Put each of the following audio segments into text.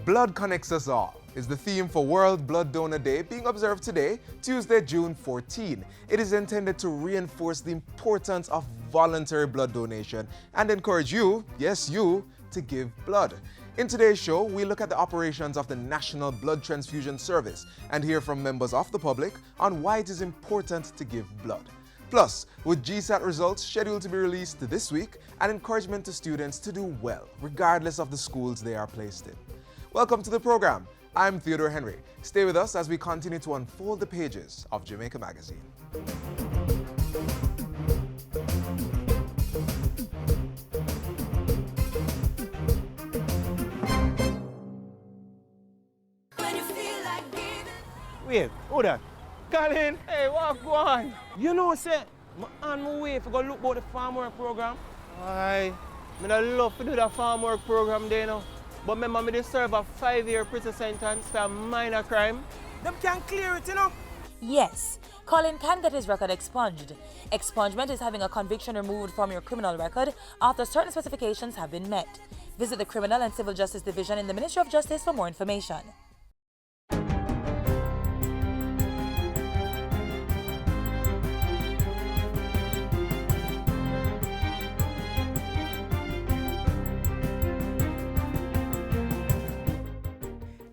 Blood connects us all is the theme for World Blood Donor Day being observed today, Tuesday, June 14. It is intended to reinforce the importance of voluntary blood donation and encourage you, yes you, to give blood. In today's show, we look at the operations of the National Blood Transfusion Service and hear from members of the public on why it is important to give blood. Plus, with GSAT results scheduled to be released this week, an encouragement to students to do well, regardless of the schools they are placed in. Welcome to the program. I'm Theodore Henry. Stay with us as we continue to unfold the pages of Jamaica Magazine. Wait, hold on. Colin, hey, what go on? You know, say, I'm on my way to go look about the farm work program. Aye, I love to do the farm work program there now. But remember, I serve a 5-year prison sentence for a minor crime. Them can't clear it, you know? Yes, Colin can get his record expunged. Expungement is having a conviction removed from your criminal record after certain specifications have been met. Visit the Criminal and Civil Justice Division in the Ministry of Justice for more information.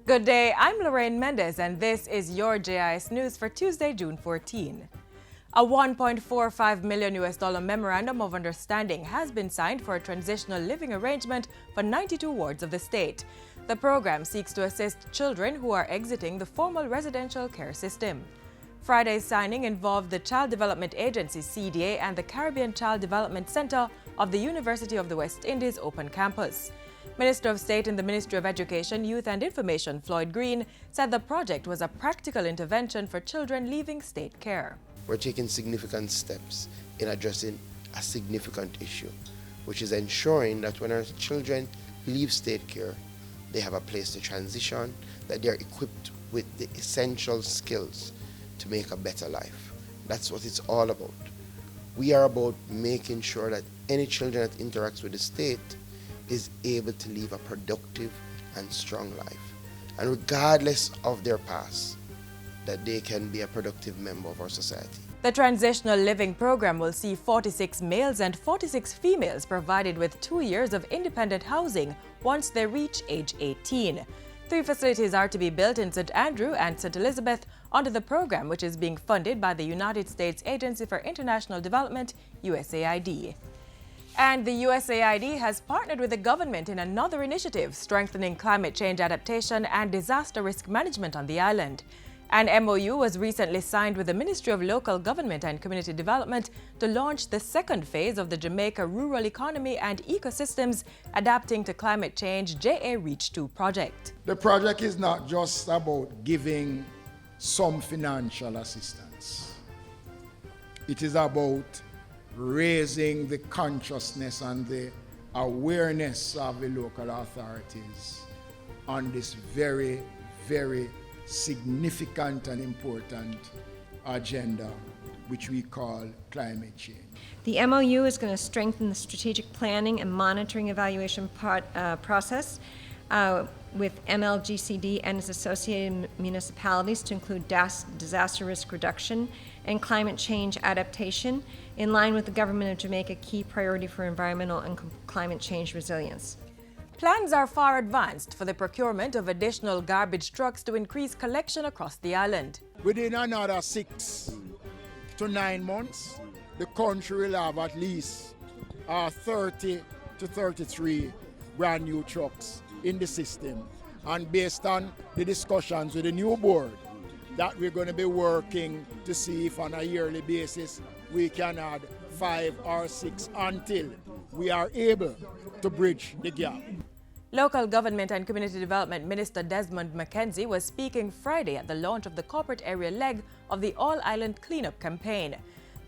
Good day, I'm Lorraine Mendez and this is your JIS News for Tuesday, June 14. A $1.45 million memorandum of understanding has been signed for a transitional living arrangement for 92 wards of the state. The program seeks to assist children who are exiting the formal residential care system. Friday's signing involved the Child Development Agency CDA and the Caribbean Child Development Center of the University of the West Indies Open Campus. Minister of State in the Ministry of Education, Youth and Information, Floyd Green, said the project was a practical intervention for children leaving state care. We're taking significant steps in addressing a significant issue, which is ensuring that when our children leave state care, they have a place to transition, that they're equipped with the essential skills to make a better life. That's what it's all about. We are about making sure that any children that interacts with the state is able to live a productive and strong life. And regardless of their past, that they can be a productive member of our society. The transitional living program will see 46 males and 46 females provided with 2 years of independent housing once they reach age 18. 3 facilities are to be built in St. Andrew and St. Elizabeth under the program, which is being funded by the United States Agency for International Development, USAID. And the USAID has partnered with the government in another initiative strengthening climate change adaptation and disaster risk management on the island. An MOU was recently signed with the Ministry of Local Government and Community Development to launch the second phase of the Jamaica Rural Economy and Ecosystems Adapting to Climate Change JA Reach 2 project. The project is not just about giving some financial assistance. It is about raising the consciousness and the awareness of the local authorities on this very, very significant and important agenda, which we call climate change. The MOU is going to strengthen the strategic planning and monitoring evaluation process with MLGCD and its associated municipalities to include disaster risk reduction and climate change adaptation in line with the Government of Jamaica key priority for environmental and climate change resilience. Plans are far advanced for the procurement of additional garbage trucks to increase collection across the island. Within another 6 to 9 months, the country will have at least 30 to 33 brand new trucks in the system. And based on the discussions with the new board, that we're going to be working to see if on a yearly basis we can add 5 or 6 until we are able to bridge the gap. Local Government and Community Development Minister Desmond McKenzie was speaking Friday at the launch of the corporate area leg of the All-Island Cleanup Campaign.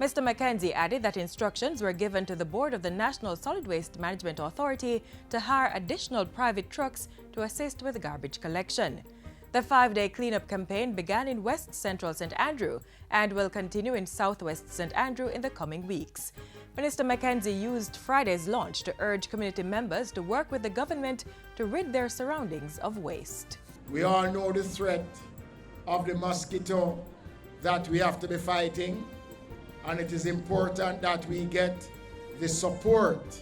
Mr. McKenzie added that instructions were given to the board of the National Solid Waste Management Authority to hire additional private trucks to assist with garbage collection. The 5-day cleanup campaign began in West Central St. Andrew and will continue in Southwest St. Andrew in the coming weeks. Minister Mackenzie used Friday's launch to urge community members to work with the government to rid their surroundings of waste. We all know the threat of the mosquito that we have to be fighting, and it is important that we get the support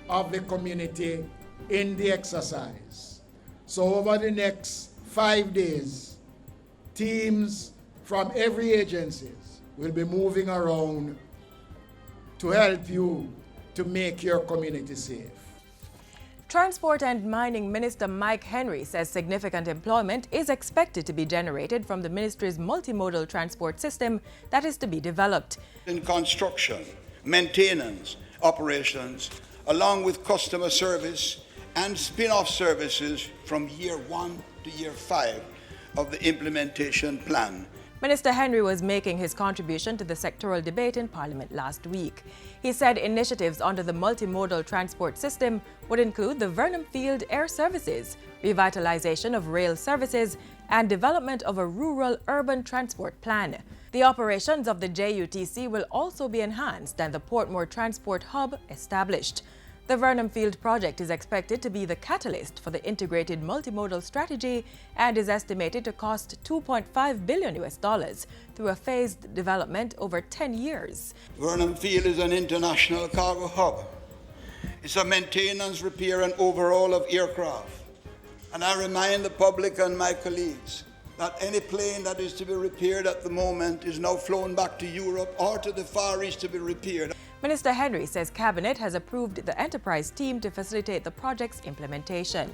of the community in the exercise. So over the next 5 days, teams from every agency will be moving around to help you to make your community safe. Transport and Mining Minister Mike Henry says significant employment is expected to be generated from the ministry's multimodal transport system that is to be developed. In construction, maintenance, operations, along with customer service and spin-off services from year 1 to year 5 of the implementation plan. Minister Henry was making his contribution to the sectoral debate in Parliament last week. He said initiatives under the multimodal transport system would include the Vernon Field Air Services, revitalization of rail services, and development of a rural-urban transport plan. The operations of the JUTC will also be enhanced and the Portmore Transport Hub established. The Vernon Field project is expected to be the catalyst for the integrated multimodal strategy and is estimated to cost $2.5 billion through a phased development over 10 years. Vernon Field is an international cargo hub. It's a maintenance, repair and overhaul of aircraft. And I remind the public and my colleagues that any plane that is to be repaired at the moment is now flown back to Europe or to the Far East to be repaired. Minister Henry says Cabinet has approved the enterprise team to facilitate the project's implementation.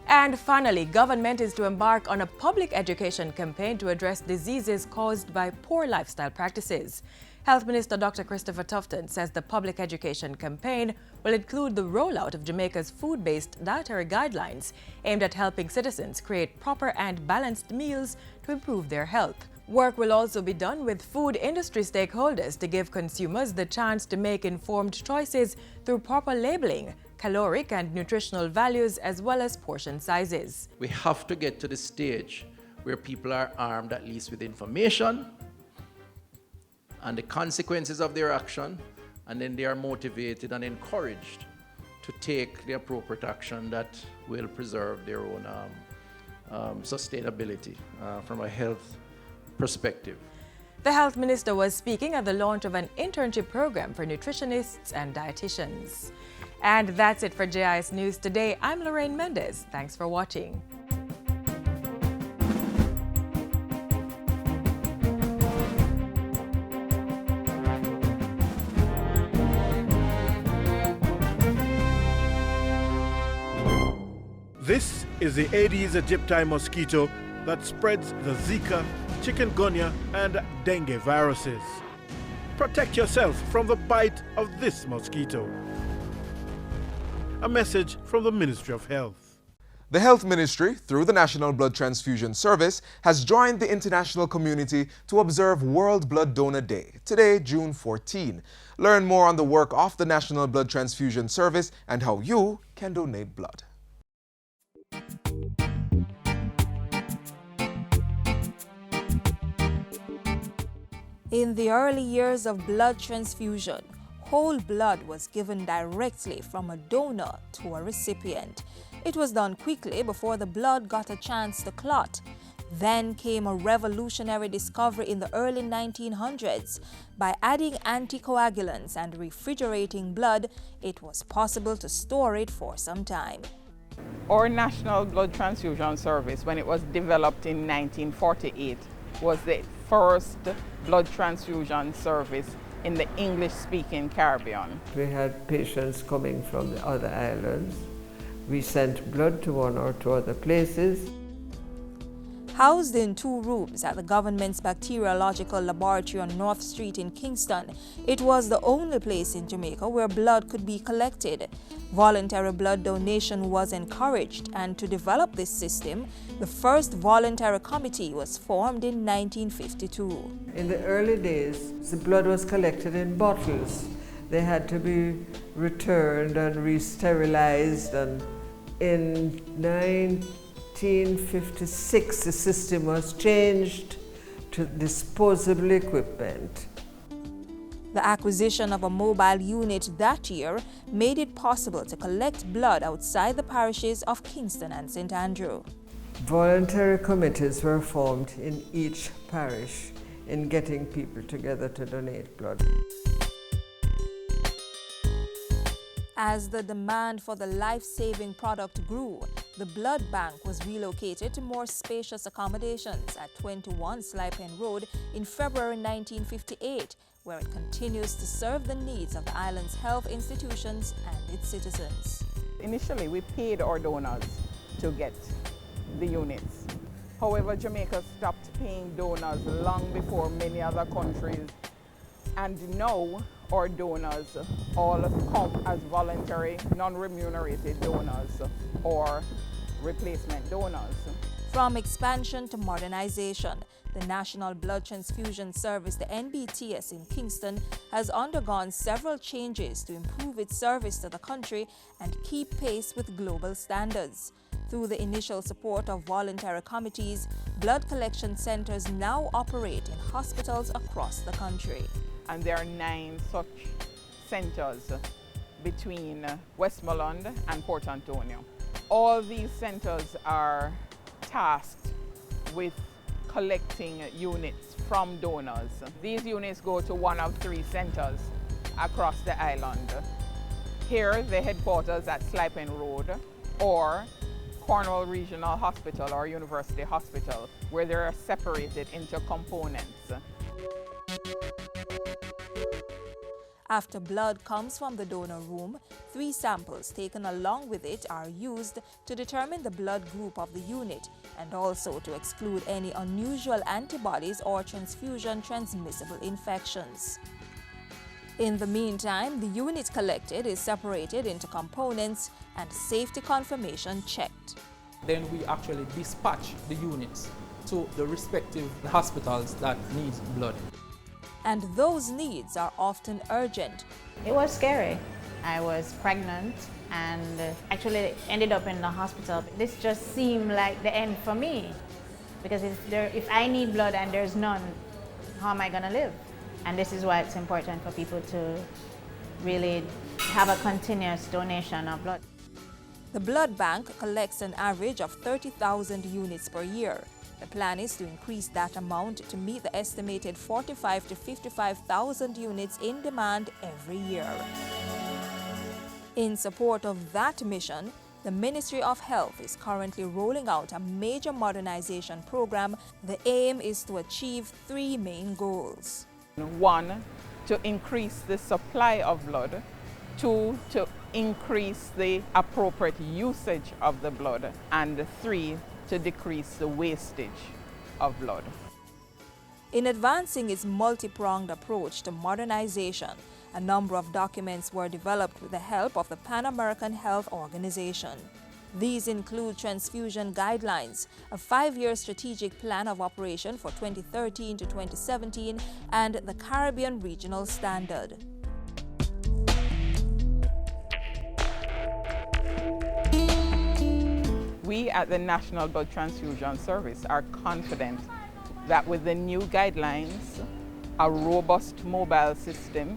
And finally, government is to embark on a public education campaign to address diseases caused by poor lifestyle practices. Health Minister Dr. Christopher Tufton says the public education campaign will include the rollout of Jamaica's food-based dietary guidelines aimed at helping citizens create proper and balanced meals to improve their health. Work will also be done with food industry stakeholders to give consumers the chance to make informed choices through proper labeling, caloric and nutritional values, as well as portion sizes. We have to get to the stage where people are armed at least with information and the consequences of their action, and then they are motivated and encouraged to take the appropriate action that will preserve their own sustainability from a health perspective. The Health Minister was speaking at the launch of an internship program for nutritionists and dietitians. And that's it for JIS News today. I'm Lorraine Mendez. Thanks for watching. This is the Aedes aegypti mosquito that spreads the Zika, chikungunya, and dengue viruses. Protect yourself from the bite of this mosquito. A message from the Ministry of Health. The Health Ministry, through the National Blood Transfusion Service, has joined the international community to observe World Blood Donor Day, today, June 14. Learn more on the work of the National Blood Transfusion Service and how you can donate blood. In the early years of blood transfusion, whole blood was given directly from a donor to a recipient. It was done quickly before the blood got a chance to clot. Then came a revolutionary discovery in the early 1900s. By adding anticoagulants and refrigerating blood, it was possible to store it for some time. Our National Blood Transfusion Service, when it was developed in 1948, was the first blood transfusion service in the English-speaking Caribbean. We had patients coming from the other islands. We sent blood to one or two other places. Housed in 2 rooms at the government's bacteriological laboratory on North Street in Kingston, it was the only place in Jamaica where blood could be collected. Voluntary blood donation was encouraged, and to develop this system, the first voluntary committee was formed in 1952. In the early days, the blood was collected in bottles. They had to be returned and re-sterilized, and in 1956 the system was changed to disposable equipment. The acquisition of a mobile unit that year made it possible to collect blood outside the parishes of Kingston and St. Andrew. Voluntary committees were formed in each parish in getting people together to donate blood. As the demand for the life-saving product grew, the blood bank was relocated to more spacious accommodations at 21 Slipen Road in February 1958, where it continues to serve the needs of the island's health institutions and its citizens. Initially, we paid our donors to get the units. However, Jamaica stopped paying donors long before many other countries, and now our donors all come as voluntary, non-remunerated donors or replacement donors. From expansion to modernization, the National Blood Transfusion Service, the NBTS in Kingston, has undergone several changes to improve its service to the country and keep pace with global standards. Through the initial support of voluntary committees, blood collection centers now operate in hospitals across the country. And there are 9 such centers between Westmoreland and Port Antonio. All these centers are tasked with collecting units from donors. These units go to one of 3 centers across the island. Here, the headquarters at Slipen Road or Cornwall Regional Hospital or University Hospital, where they are separated into components. After blood comes from the donor room, 3 samples taken along with it are used to determine the blood group of the unit and also to exclude any unusual antibodies or transfusion-transmissible infections. In the meantime, the unit collected is separated into components and safety confirmation checked. Then we actually dispatch the units to the respective hospitals that need blood. And those needs are often urgent. It was scary. I was pregnant and actually ended up in the hospital. This just seemed like the end for me, because if I need blood and there's none, how am I going to live? And this is why it's important for people to really have a continuous donation of blood. The blood bank collects an average of 30,000 units per year. The plan is to increase that amount to meet the estimated 45,000 to 55,000 units in demand every year. In support of that mission, the Ministry of Health is currently rolling out a major modernization program. The aim is to achieve 3 main goals. 1, to increase the supply of blood. 2, to increase the appropriate usage of the blood. And 3, to decrease the wastage of blood. In advancing its multi-pronged approach to modernization, a number of documents were developed with the help of the Pan American Health Organization. These include transfusion guidelines, a 5-year strategic plan of operation for 2013 to 2017, and the Caribbean Regional Standard. We at the National Blood Transfusion Service are confident that with the new guidelines, a robust mobile system,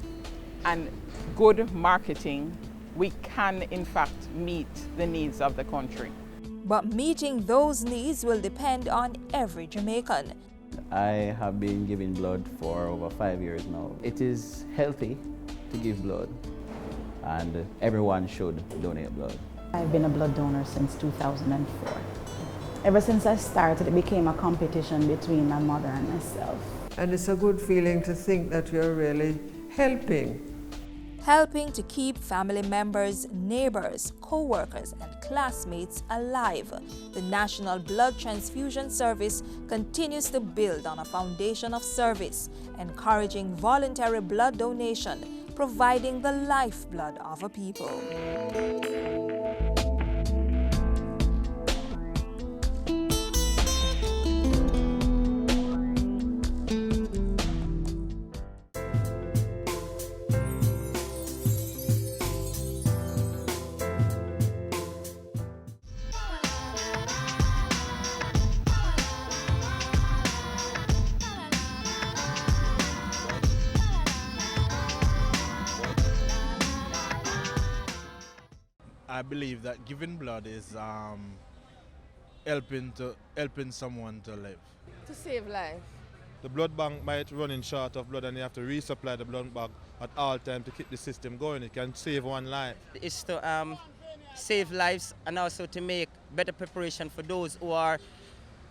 and good marketing, we can in fact meet the needs of the country. But meeting those needs will depend on every Jamaican. I have been giving blood for over 5 years now. It is healthy to give blood, and everyone should donate blood. I've been a blood donor since 2004. Ever since I started, it became a competition between my mother and myself. And it's a good feeling to think that you're really helping. Helping to keep family members, neighbors, co-workers and classmates alive. The National Blood Transfusion Service continues to build on a foundation of service, encouraging voluntary blood donation, providing the lifeblood of a people. believe that giving blood is helping someone to live. To save life. The blood bank might run in short of blood and you have to resupply the blood bank at all times to keep the system going. It can save one life. It's to save lives and also to make better preparation for those who are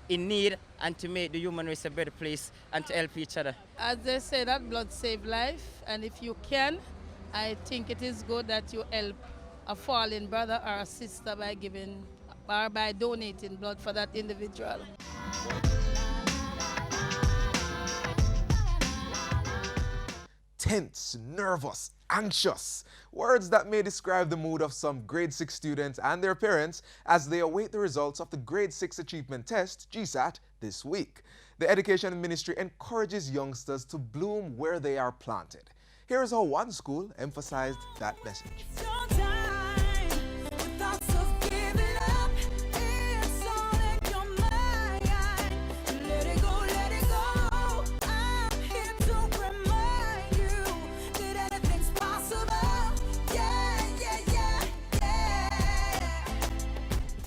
in need and to make the human race a better place and to help each other. As they say that blood saves life, and if you can, I think it is good that you help a fallen brother or a sister by giving or by donating blood for that individual. Tense, nervous, anxious. Words that may describe the mood of some grade 6 students and their parents as they await the results of the grade 6 achievement test, GSAT, this week. The Education Ministry encourages youngsters to bloom where they are planted. Here's how one school emphasized that message.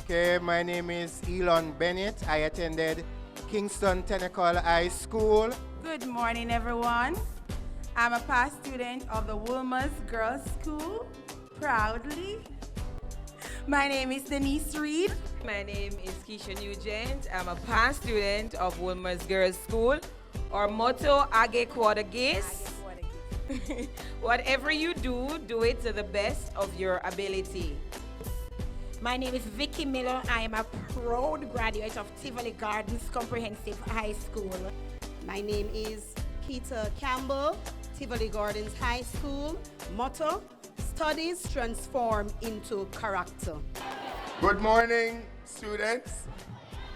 Okay, my name is Elon Bennett. I attended Kingston Technical High School. Good morning, everyone. I'm a past student of the Wolmer's Girls School, proudly. My name is Denise Reed. My name is Keisha Nugent. I'm a past student of Wolmer's Girls School. Our motto, Age Quadagis. Whatever you do, do it to the best of your ability. My name is Vicky Miller. I am a proud graduate of Tivoli Gardens Comprehensive High School. My name is Keita Campbell, Tivoli Gardens High School. Motto, studies transform into character. Good morning, students.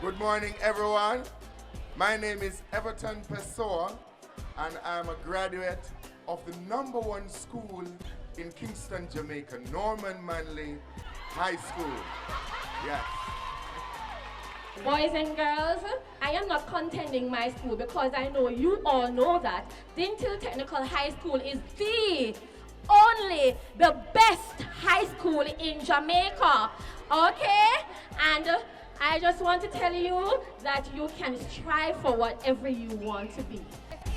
Good morning, everyone. My name is Everton Pessoa, and I'm a graduate of the #1 school in Kingston, Jamaica, Norman Manley High School. Yes. Boys and girls, I am not contending my school because I know you all know that Dintil Technical High School is the best high school in Jamaica. Okay? And I just want to tell you that you can strive for whatever you want to be.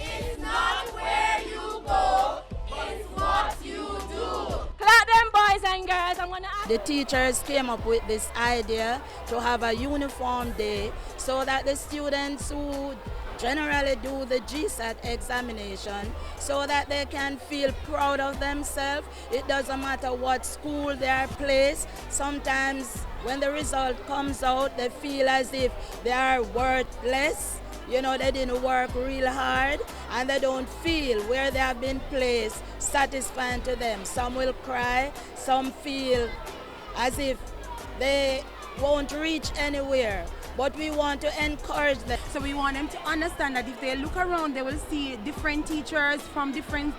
It's not where you go, it's what you do. Clap them, boys and girls. I'm gonna ask. The teachers came up with this idea to have a uniform day so that the students who generally do the GSAT examination so that they can feel proud of themselves. It doesn't matter what school they are placed. Sometimes when the result comes out, they feel as if they are worthless. You know, they didn't work real hard and they don't feel where they have been placed satisfying to them. Some will cry, some feel as if they won't reach anywhere. But we want to encourage them. So we want them to understand that if they look around, they will see different teachers from different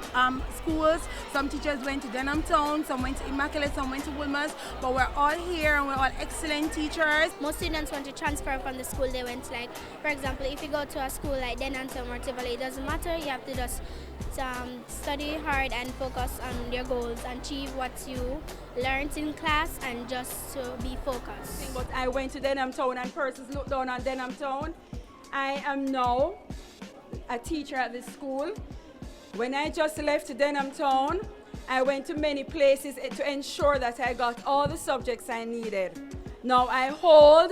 schools. Some teachers went to Denham Town, some went to Immaculate, some went to Wolmer's, but we're all here and we're all excellent teachers. Most students want to transfer from the school they went to. Like, for example, if you go to a school like Denham Town or Tivoli, it doesn't matter, you have to just study hard and focus on your goals and achieve what you learned in class and just to be focused. But I went to Denham Town and persons looked down on Denham Town. I am now a teacher at this school. When I just left Denham Town, I went to many places to ensure that I got all the subjects I needed. Now I hold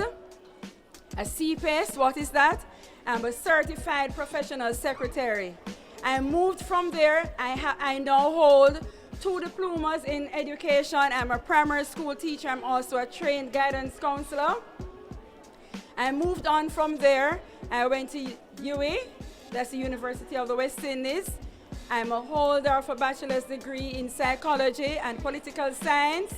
a CPS, what is that? I'm a certified professional secretary. I moved from there. I now hold 2 diplomas in education. I'm a primary school teacher. I'm also a trained guidance counselor. I moved on from there. I went to UWI, that's the University of the West Indies. I'm a holder of a bachelor's degree in psychology and political science.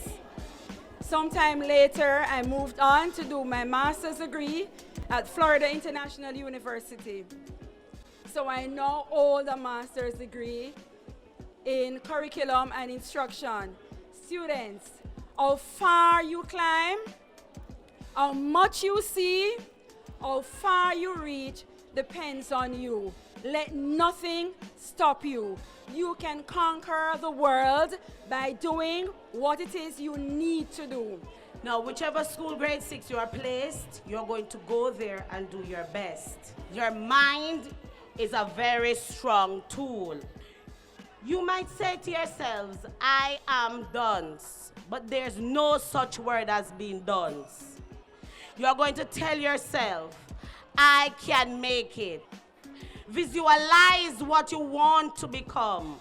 Sometime later, I moved on to do my master's degree at Florida International University. So I now hold a master's degree in curriculum and instruction. Students, how far you climb, how much you see, how far you reach, depends on you. Let nothing stop you. You can conquer the world by doing what it is you need to do. Now, whichever school grade 6 you are placed, you're going to go there and do your best. Your mind is a very strong tool. You might say to yourselves, I am dunce, but there's no such word as being dunce. You're going to tell yourself, I can make it. Visualize what you want to become.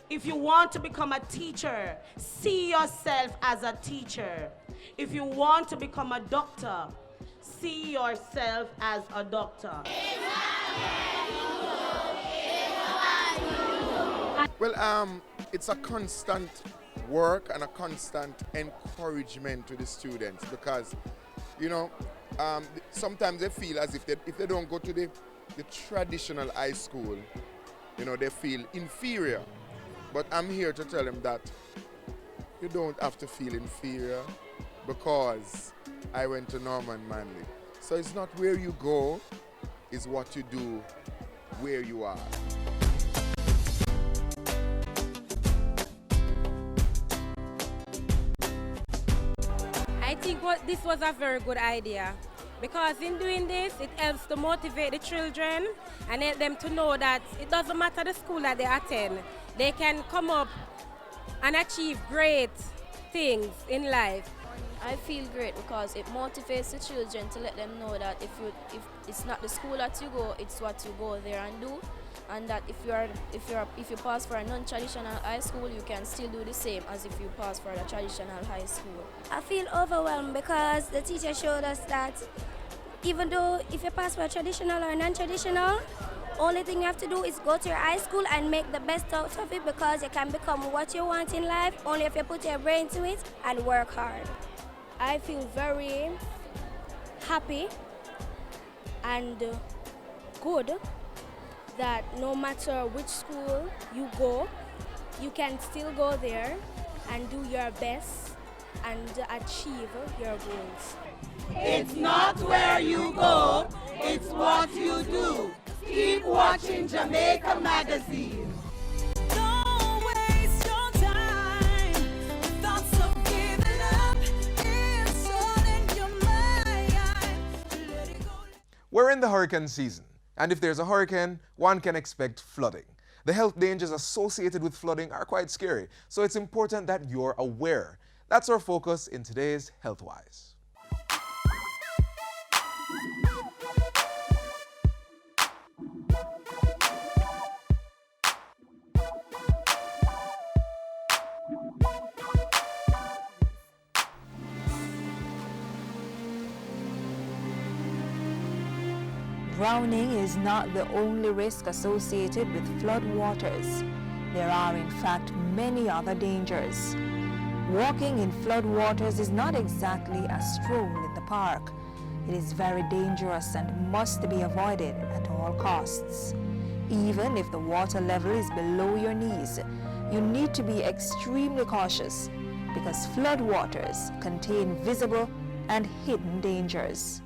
If you want to become a teacher, see yourself as a teacher. If you want to become a doctor, see yourself as a doctor. Well, it's a constant work and a constant encouragement to the students because, you know, sometimes they feel as if they don't go to the traditional high school, you know, they feel inferior. But I'm here to tell them that you don't have to feel inferior because I went to Norman Manley. So it's not where you go, it's what you do where you are. I think this was a very good idea because in doing this, it helps to motivate the children and help them to know that it doesn't matter the school that they attend. They can come up and achieve great things in life. I feel great because it motivates the children to let them know that if it's not the school that you go, it's what you go there and do, and that if you pass for a non-traditional high school, you can still do the same as if you pass for a traditional high school. I feel overwhelmed because the teacher showed us that even though if you pass for a traditional or non-traditional, only thing you have to do is go to your high school and make the best out of it because you can become what you want in life only if you put your brain to it and work hard. I feel very happy and good that no matter which school you go, you can still go there and do your best and achieve your goals. It's not where you go, it's what you do. Keep watching Jamaica Magazine. Don't waste your time with thoughts of giving up. It's all in your mind. Let it go. We're in the hurricane season, and if there's a hurricane, one can expect flooding. The health dangers associated with flooding are quite scary, so it's important that you're aware. That's our focus in today's HealthWise. Drowning is not the only risk associated with flood waters. There are in fact many other dangers. Walking in flood waters is not exactly a stroll in the park. It is very dangerous and must be avoided at all costs. Even if the water level is below your knees, you need to be extremely cautious because flood waters contain visible and hidden dangers.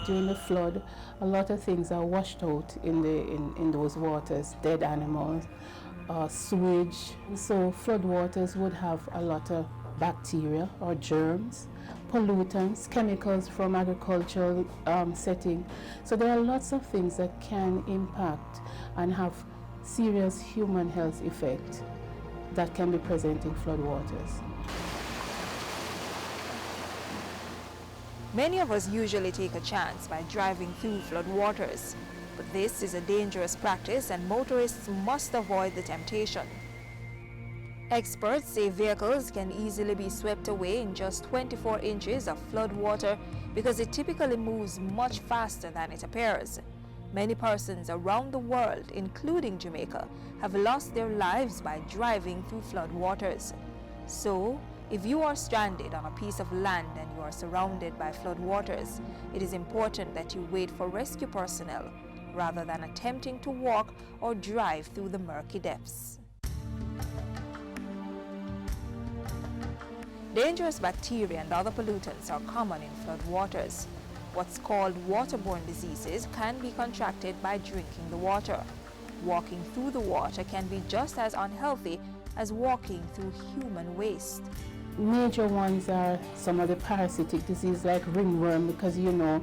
During the flood, a lot of things are washed out in those waters, dead animals, sewage. So flood waters would have a lot of bacteria or germs, pollutants, chemicals from agricultural setting. So there are lots of things that can impact and have serious human health effect that can be present in flood waters. Many of us usually take a chance by driving through flood waters, but this is a dangerous practice and motorists must avoid the temptation. Experts say vehicles can easily be swept away in just 24 inches of flood water because it typically moves much faster than it appears. Many persons around the world, including Jamaica, have lost their lives by driving through flood waters. So, if you are stranded on a piece of land and you are surrounded by flood waters, it is important that you wait for rescue personnel rather than attempting to walk or drive through the murky depths. Dangerous bacteria and other pollutants are common in flood waters. What's called waterborne diseases can be contracted by drinking the water. Walking through the water can be just as unhealthy as walking through human waste. Major ones are some of the parasitic disease like ringworm, because a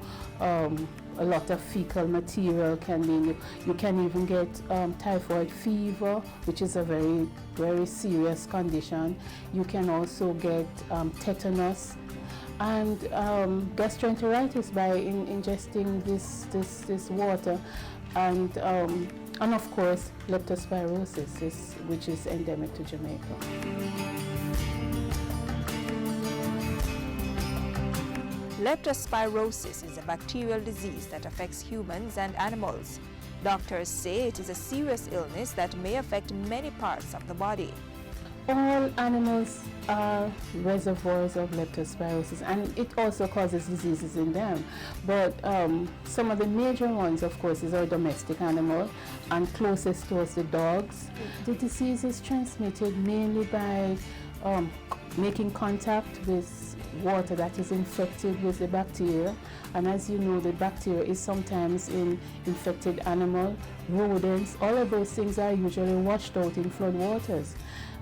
lot of fecal material can be, you can even get typhoid fever, which is a very, very serious condition. You can also get tetanus and gastroenteritis by ingesting this water, and of course leptospirosis, which is endemic to Jamaica. Leptospirosis is a bacterial disease that affects humans and animals. Doctors say it is a serious illness that may affect many parts of the body. All animals are reservoirs of leptospirosis, and it also causes diseases in them. But some of the major ones, of course, is our domestic animal, and closest to us, the dogs. The disease is transmitted mainly by making contact with water that is infected with the bacteria, and as you know, the bacteria is sometimes in infected animal, rodents. All of those things are usually washed out in flood waters,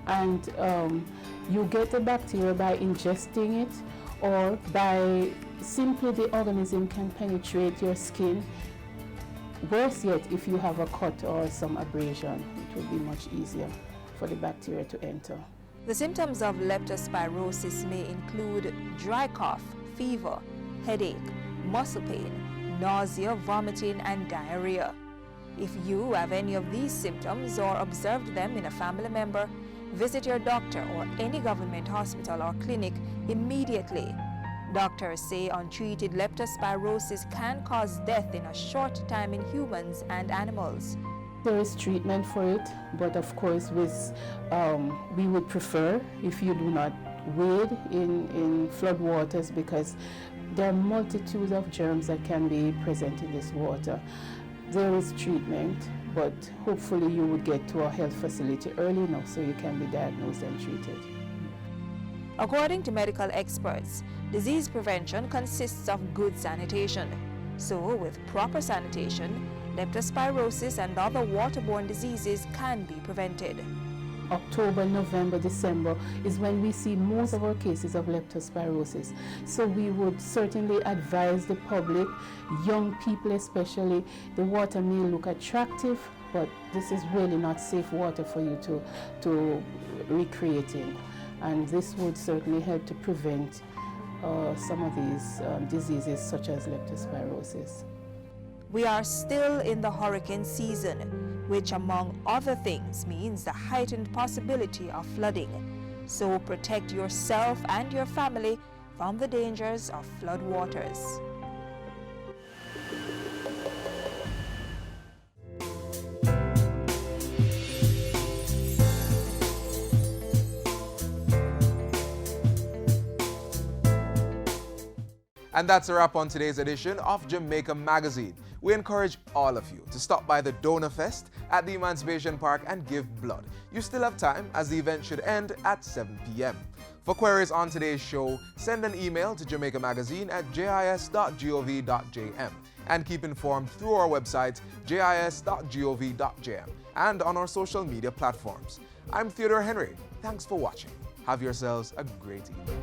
and you get the bacteria by ingesting it, or by simply the organism can penetrate your skin. Worse yet, if you have a cut or some abrasion, it will be much easier for the bacteria to enter. The symptoms of leptospirosis may include dry cough, fever, headache, muscle pain, nausea, vomiting, and diarrhea. If you have any of these symptoms or observed them in a family member, visit your doctor or any government hospital or clinic immediately. Doctors say untreated leptospirosis can cause death in a short time in humans and animals. There is treatment for it, but of course we would prefer if you do not wade in flood waters, because there are multitudes of germs that can be present in this water. There is treatment, but hopefully you would get to a health facility early enough so you can be diagnosed and treated. According to medical experts, disease prevention consists of good sanitation. So with proper sanitation, leptospirosis and other waterborne diseases can be prevented. October, November, December is when we see most of our cases of leptospirosis. So we would certainly advise the public, young people especially, the water may look attractive, but this is really not safe water for you to recreate in. And this would certainly help to prevent some of these diseases such as leptospirosis. We are still in the hurricane season, which among other things means the heightened possibility of flooding. So protect yourself and your family from the dangers of flood waters. And that's a wrap on today's edition of Jamaica Magazine. We encourage all of you to stop by the Donor Fest at the Emancipation Park and give blood. You still have time, as the event should end at 7 p.m. For queries on today's show, send an email to jamaicamagazine@jis.gov.jm and keep informed through our website, jis.gov.jm, and on our social media platforms. I'm Theodore Henry. Thanks for watching. Have yourselves a great evening.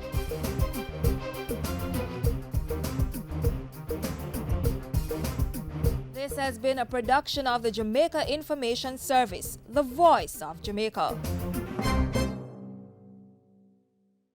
This has been a production of the Jamaica Information Service, the voice of Jamaica.